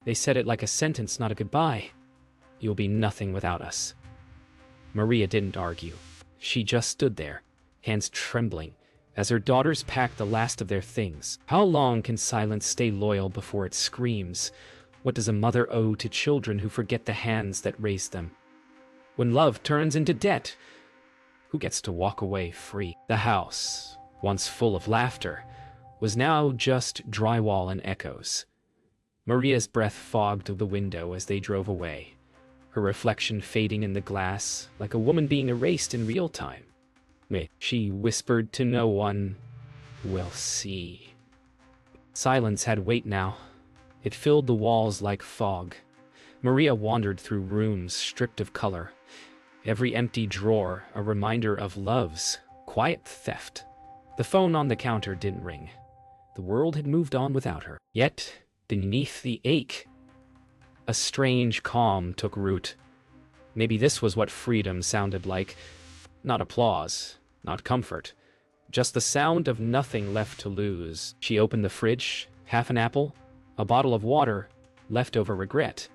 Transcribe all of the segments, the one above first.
They said it like a sentence, not a goodbye. You'll be nothing without us. Maria didn't argue. She just stood there, hands trembling, as her daughters packed the last of their things. How long can silence stay loyal before it screams? What does a mother owe to children who forget the hands that raised them? When love turns into debt, who gets to walk away free? The house, once full of laughter, was now just drywall and echoes. Maria's breath fogged the window as they drove away, her reflection fading in the glass like a woman being erased in real time. She whispered to no one. We'll see. Silence had weight now. It filled the walls like fog. Maria wandered through rooms stripped of color, every empty drawer a reminder of love's quiet theft. The phone on the counter didn't ring. The world had moved on without her. Yet, beneath the ache, a strange calm took root. Maybe this was what freedom sounded like. Not applause, not comfort, just the sound of nothing left to lose. She opened the fridge, half an apple, a bottle of water, leftover regret.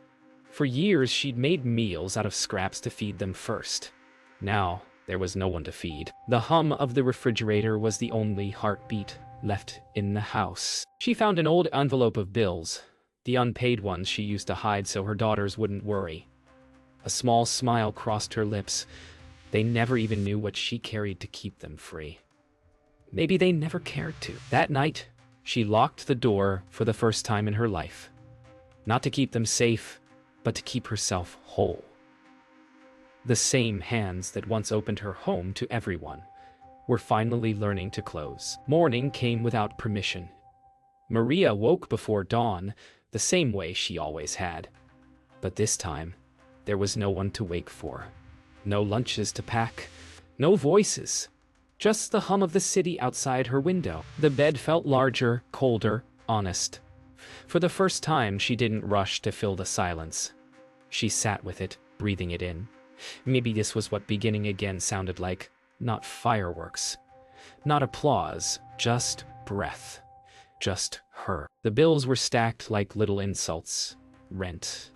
For years, she'd made meals out of scraps to feed them first. Now, there was no one to feed. The hum of the refrigerator was the only heartbeat left in the house. She found an old envelope of bills, the unpaid ones she used to hide so her daughters wouldn't worry. A small smile crossed her lips. They never even knew what she carried to keep them free. Maybe they never cared to. That night, she locked the door for the first time in her life. Not to keep them safe, but to keep herself whole. The same hands that once opened her home to everyone were finally learning to close. Morning came without permission. Maria woke before dawn, the same way she always had. But this time, there was no one to wake for. No lunches to pack, no voices, just the hum of the city outside her window. The bed felt larger, colder, honest. For the first time, she didn't rush to fill the silence. She sat with it, breathing it in. Maybe this was what beginning again sounded like. Not fireworks, not applause, just breath. Just her. The bills were stacked like little insults. Rent,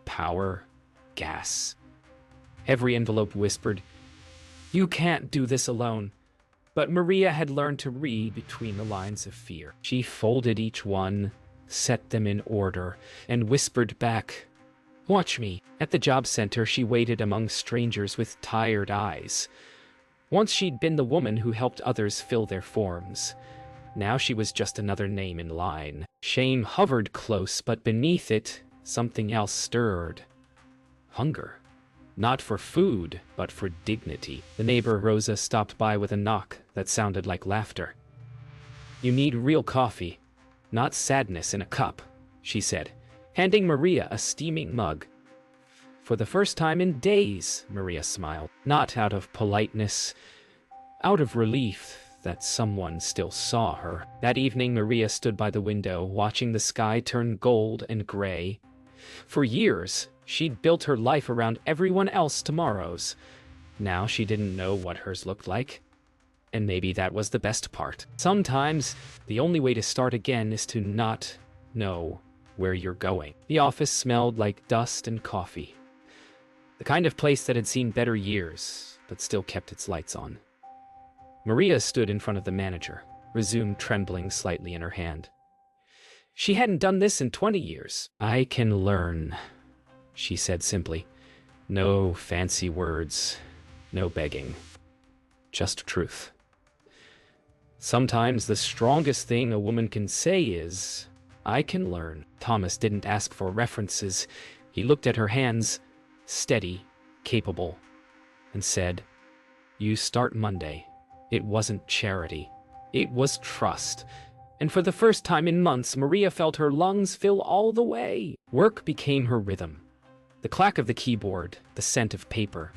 power, gas. Every envelope whispered, "You can't do this alone." But Maria had learned to read between the lines of fear. She folded each one, set them in order, and whispered back, "Watch me." At the job center, she waited among strangers with tired eyes. Once she'd been the woman who helped others fill their forms. Now she was just another name in line. Shame hovered close, but beneath it, something else stirred. Hunger. Not for food, but for dignity. The neighbor Rosa stopped by with a knock that sounded like laughter. "You need real coffee, not sadness in a cup," she said, handing Maria a steaming mug. For the first time in days, Maria smiled, not out of politeness, out of relief that someone still saw her. That evening, Maria stood by the window, watching the sky turn gold and gray. For years, she'd built her life around everyone else's tomorrows. Now she didn't know what hers looked like. And maybe that was the best part. Sometimes, the only way to start again is to not know where you're going. The office smelled like dust and coffee. The kind of place that had seen better years, but still kept its lights on. Maria stood in front of the manager, resume trembling slightly in her hand. She hadn't done this in 20 years. "I can learn," she said simply. No fancy words, no begging, just truth. Sometimes the strongest thing a woman can say is, "I can learn." Thomas didn't ask for references. He looked at her hands, steady, capable, and said, "You start Monday." It wasn't charity. It was trust. And for the first time in months, Maria felt her lungs fill all the way. Work became her rhythm. The clack of the keyboard, the scent of paper,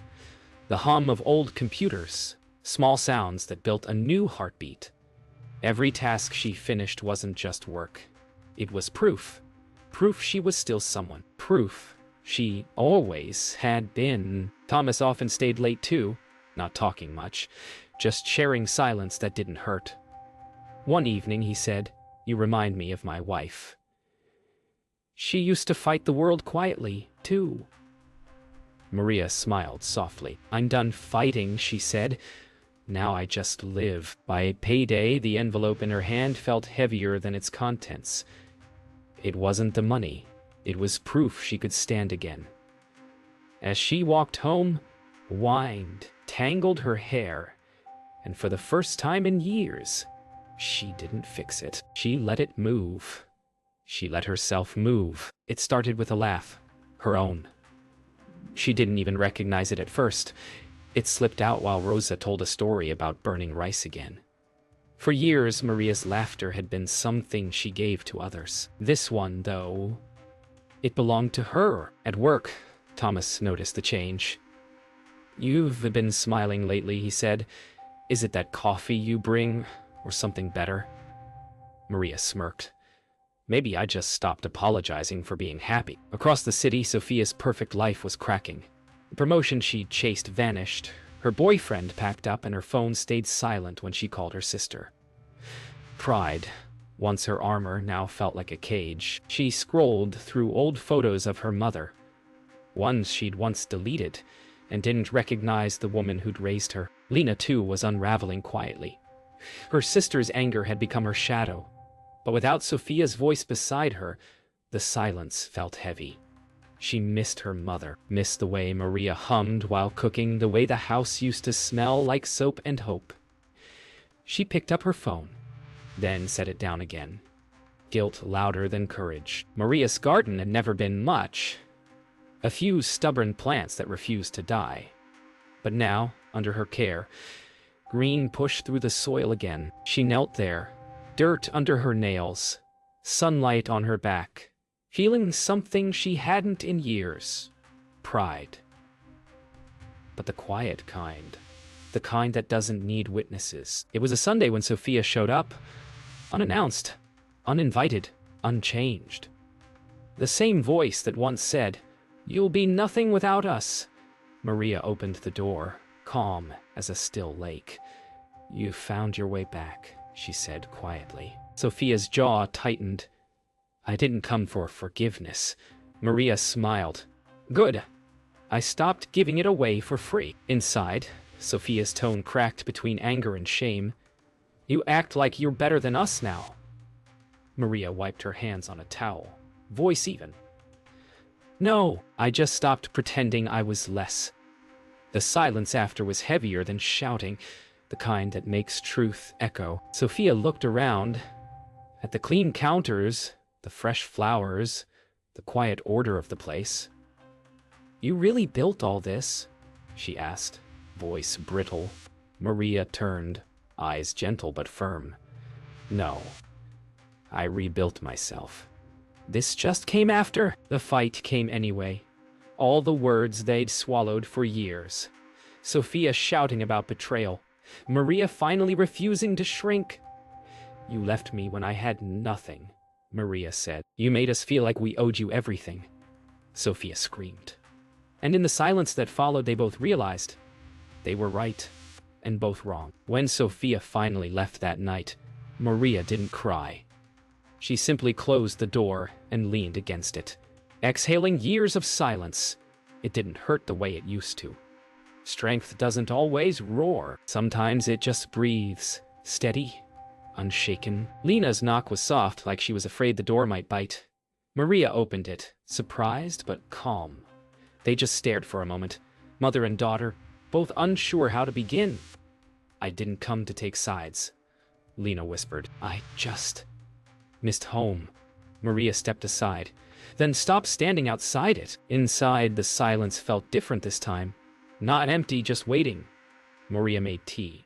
the hum of old computers, small sounds that built a new heartbeat. Every task she finished wasn't just work. It was proof. Proof she was still someone. Proof she always had been. Thomas often stayed late too, not talking much, just sharing silence that didn't hurt. One evening he said, "You remind me of my wife." She used to fight the world quietly, too. Maria smiled softly. I'm done fighting, she said. Now I just live. By payday, the envelope in her hand felt heavier than its contents. It wasn't the money. It was proof she could stand again. As she walked home, whined, tangled her hair, and for the first time in years, she didn't fix it. She let it move. She let herself move. It started with a laugh, her own. She didn't even recognize it at first. It slipped out while Rosa told a story about burning rice again. For years, Maria's laughter had been something she gave to others. This one, though, it belonged to her. At work, Thomas noticed the change. You've been smiling lately, he said. Is it that coffee you bring, or something better? Maria smirked. Maybe I just stopped apologizing for being happy. Across the city, Sophia's perfect life was cracking. The promotion she'd chased vanished. Her boyfriend packed up and her phone stayed silent when she called her sister. Pride, once her armor, now felt like a cage. She scrolled through old photos of her mother, ones she'd once deleted, and didn't recognize the woman who'd raised her. Lena, too, was unraveling quietly. Her sister's anger had become her shadow, but without Sophia's voice beside her, the silence felt heavy. She missed her mother, missed the way Maria hummed while cooking, the way the house used to smell like soap and hope. She picked up her phone, then set it down again. Guilt louder than courage. Maria's garden had never been much. A few stubborn plants that refused to die. But now, under her care, green pushed through the soil again. She knelt there, dirt under her nails, sunlight on her back, feeling something she hadn't in years. Pride. But the quiet kind. The kind that doesn't need witnesses. It was a Sunday when Sophia showed up, unannounced, uninvited, unchanged. The same voice that once said, "You'll be nothing without us." Maria opened the door, calm as a still lake. "You found your way back," she said quietly. Sophia's jaw tightened. "I didn't come for forgiveness." Maria smiled. "Good. I stopped giving it away for free." Inside, Sophia's tone cracked between anger and shame. "You act like you're better than us now." Maria wiped her hands on a towel, voice even. "No, I just stopped pretending I was less." The silence after was heavier than shouting, the kind that makes truth echo. Sophia looked around at the clean counters, the fresh flowers, the quiet order of the place. "You really built all this?" she asked, voice brittle. Maria turned, eyes gentle but firm. "No, I rebuilt myself. This just came after." The fight came anyway. All the words they'd swallowed for years. Sophia shouting about betrayal. Maria finally refusing to shrink. "You left me when I had nothing," Maria said. "You made us feel like we owed you everything." Sophia screamed. And in the silence that followed, they both realized they were right and both wrong. When Sophia finally left that night, Maria didn't cry. She simply closed the door and leaned against it, exhaling years of silence. It didn't hurt the way it used to. Strength doesn't always roar. Sometimes it just breathes, steady, unshaken. Lena's knock was soft, like she was afraid the door might bite. Maria opened it, surprised but calm. They just stared for a moment, mother and daughter, both unsure how to begin. "I didn't come to take sides," Lena whispered. "I just missed home." Maria stepped aside, then stopped standing outside it. Inside, the silence felt different this time. Not empty, just waiting. Maria made tea.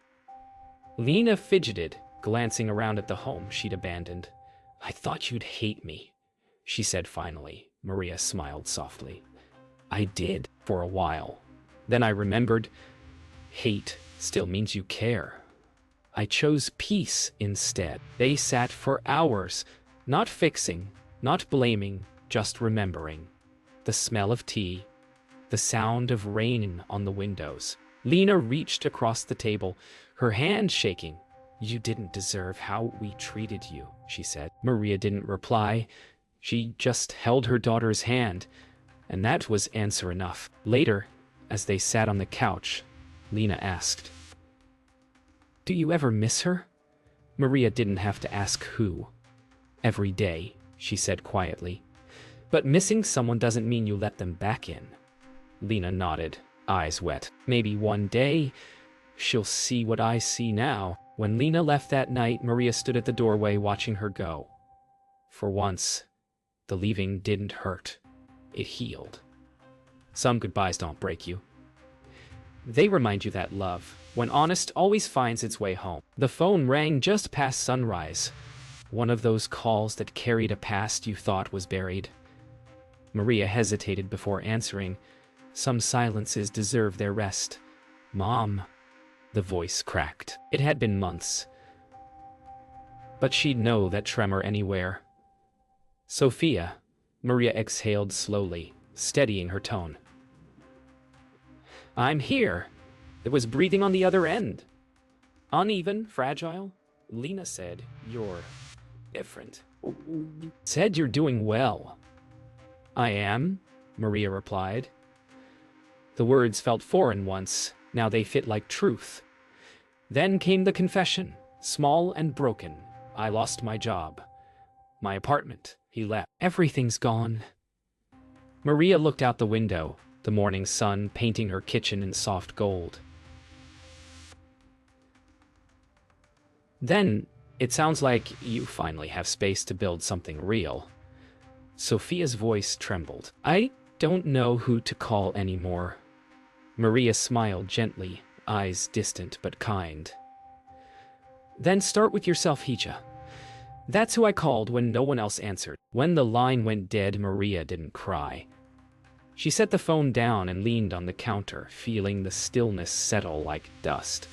Lena fidgeted, glancing around at the home she'd abandoned. "I thought you'd hate me," she said finally. Maria smiled softly. "I did, for a while. Then I remembered, hate still means you care. I chose peace instead." They sat for hours, not fixing, not blaming, just remembering. The smell of tea, the sound of rain on the windows. Lena reached across the table, her hand shaking. "You didn't deserve how we treated you," she said. Maria didn't reply. She just held her daughter's hand, and that was answer enough. Later, as they sat on the couch, Lena asked, "Do you ever miss her?" Maria didn't have to ask who. "Every day," she said quietly. "But missing someone doesn't mean you let them back in." Lena nodded, eyes wet. "Maybe one day she'll see what I see now." When Lena left that night, Maria stood at the doorway watching her go. For once, the leaving didn't hurt. It healed. Some goodbyes don't break you. They remind you that love, when honest, always finds its way home. The phone rang just past sunrise. One of those calls that carried a past you thought was buried. Maria hesitated before answering. Some silences deserve their rest. "Mom," the voice cracked. It had been months, but she'd know that tremor anywhere. "Sophia," Maria exhaled slowly, steadying her tone. "I'm here." There was breathing on the other end. "Uneven, fragile," Lena said. "You're different." "Said you're doing well." "I am," Maria replied. The words felt foreign once, now they fit like truth. Then came the confession, small and broken. "I lost my job. My apartment." He left. "Everything's gone." Maria looked out the window, the morning sun painting her kitchen in soft gold. "Then, it sounds like you finally have space to build something real." Sophia's voice trembled. "I don't know who to call anymore." Maria smiled gently, eyes distant but kind. "Then start with yourself, Hija." That's who I called when no one else answered. When the line went dead, Maria didn't cry. She set the phone down and leaned on the counter, feeling the stillness settle like dust.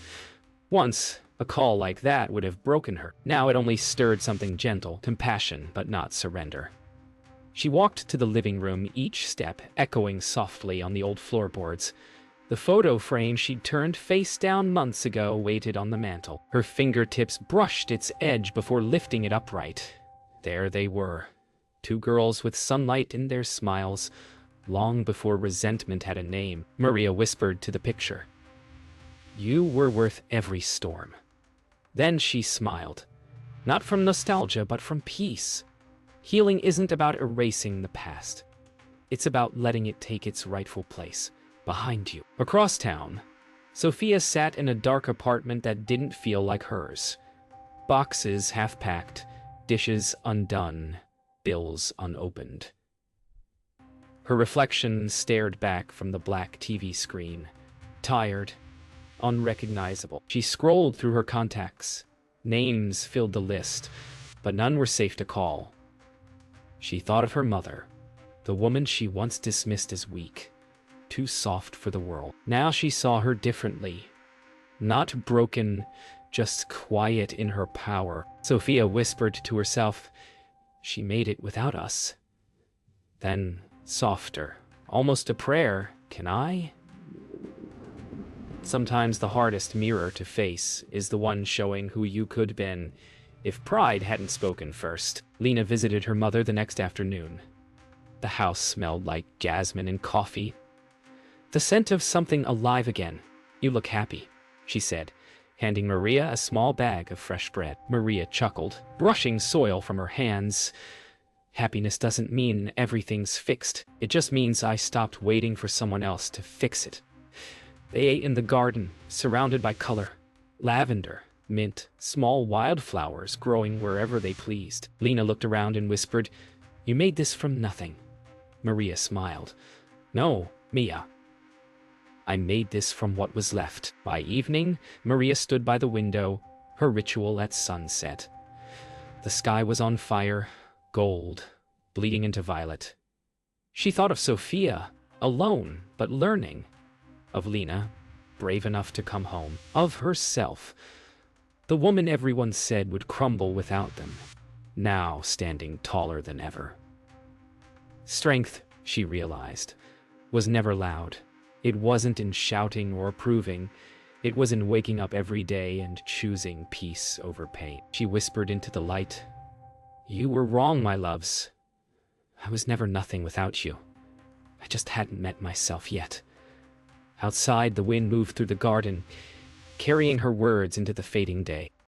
Once, a call like that would have broken her. Now it only stirred something gentle, compassion, but not surrender. She walked to the living room, each step echoing softly on the old floorboards. The photo frame she'd turned face down months ago waited on the mantel. Her fingertips brushed its edge before lifting it upright. There they were, two girls with sunlight in their smiles, long before resentment had a name. Maria whispered to the picture, "You were worth every storm." Then she smiled, not from nostalgia, but from peace. Healing isn't about erasing the past. It's about letting it take its rightful place. Behind you. Across town, Sophia sat in a dark apartment that didn't feel like hers. Boxes half-packed, dishes undone, bills unopened. Her reflection stared back from the black TV screen, tired, unrecognizable. She scrolled through her contacts. Names filled the list, but none were safe to call. She thought of her mother, the woman she once dismissed as weak. Too soft for the world. Now she saw her differently. Not broken, just quiet in her power. Sophia whispered to herself, "She made it without us." Then, softer, almost a prayer, "Can I?" Sometimes the hardest mirror to face is the one showing who you could have been if pride hadn't spoken first. Lena visited her mother the next afternoon. The house smelled like jasmine and coffee. The scent of something alive again. "You look happy," she said, handing Maria a small bag of fresh bread. Maria chuckled, brushing soil from her hands. "Happiness doesn't mean everything's fixed. It just means I stopped waiting for someone else to fix it." They ate in the garden, surrounded by color. Lavender, mint, small wildflowers growing wherever they pleased. Lena looked around and whispered, "You made this from nothing." Maria smiled. "No, Mia. I made this from what was left." By evening, Maria stood by the window, her ritual at sunset. The sky was on fire, gold, bleeding into violet. She thought of Sophia, alone, but learning. Of Lena, brave enough to come home. Of herself, the woman everyone said would crumble without them, now standing taller than ever. Strength, she realized, was never loud. It wasn't in shouting or proving. It was in waking up every day and choosing peace over pain. She whispered into the light, "You were wrong, my loves. I was never nothing without you. I just hadn't met myself yet. Outside, the wind moved through the garden, carrying her words into the fading day.